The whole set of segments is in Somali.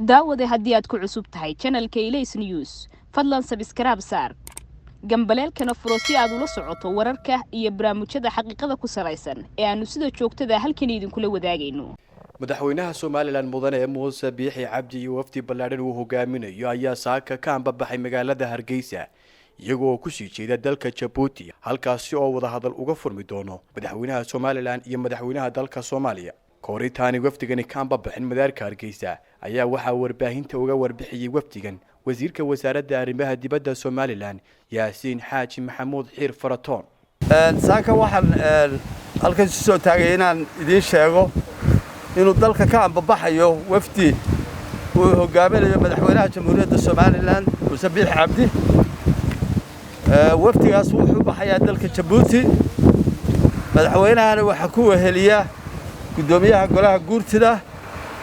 daawade haddii aad ku cusub tahay channelka Ilays News fadlan subscribe saar gambaleelkana furo si aad ula socoto wararka iyo barnaamijyada xaqiiqada ku saleysan ee aanu sida joogtada halkan idinkula wadaagayno madaxweynaha Soomaaliland mudane Muuse Biixi Cabdi iyo wafdi ballaaran uu hogaaminayo ayaa saaka ka anbabaxay magaalada Hargeysa iyagoo ku sii jeeda dalka Djibouti halkaas oo wada hadal uga furmi doono madaxweynaha Soomaaliland iyo madaxweynaha dalka Soomaaliya kooritaani wafdigani ka anbabaxin madaarka Hargeysa ayaa waxa warbaahinta uga warbixiyay wafdigan wasiirka wasaaradda arrimaha dibadda Soomaaliland Yaasiin Xaaji Maxamuud Xiir Faratoon saaka waxaan halkan soo taagay inaan idin sheego inuu dalka ka anbabaxayo wafdi uu hogaaminayo madaxweynaha jamhuuriyadda Soomaaliland Muuse Biixi Cabdi wafdigaas wuxuu baxayaa dalka Djibouti madaxweynahana waxa ku weheliya gudoomiyaha golaha guurtida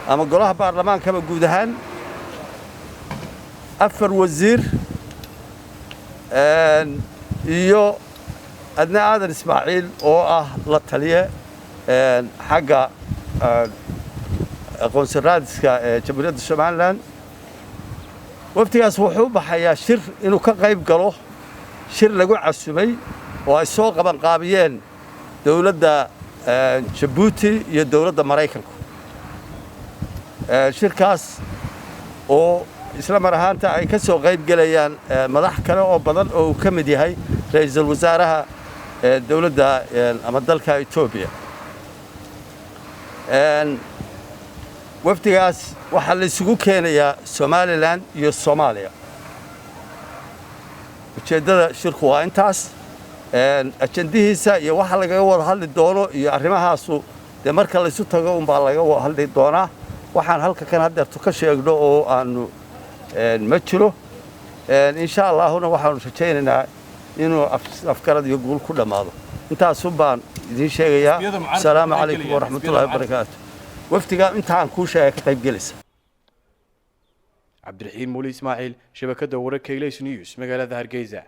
ama golaha baarlamaanka guud ahaan afar wasiir iyo adna aadan Ismaaciil oo ah la taliye xagga aqoonsaraadka jamhuuriyadda Soomaaliland wafdigaas wuxuu baxayaa shir inuu ka qayb galo shir lagu casumay oo ay soo qaban qaabiyeen dawladda Djibouti iyo dawladda Mareykanka shirkaas oo isla mar ahaanta ay ka soo qayb galayaan madax kale oo badan oo ka mid yahay ra'iisul wasaaraha dawladda ama dalka Itoobiya wafdigaas waxa la isugu keenayaa Soomaaliland iyo Soomaaliya ujeedada shirku waa intaas ajandihiisa iyo waxa laga wada hadli doono iyo arrimahaas marka la isu tago baa laga wada hadli doonaa waxaan halka kan hadda ka sheegno oo aanu ma jiro insha Allahna waxaan rajaynaynaa inuu afkarad iyo guul ku dhamaado intaas baan idin sheegayaa assalaamu calaykum wa rahmatullaahi wa barakaatuh waftiga intaan ku sheegay ka qayb galaysa Cabdiraxiin Muuli Ismaaciil shabakada wararka Ilays News magaalada Hargeysa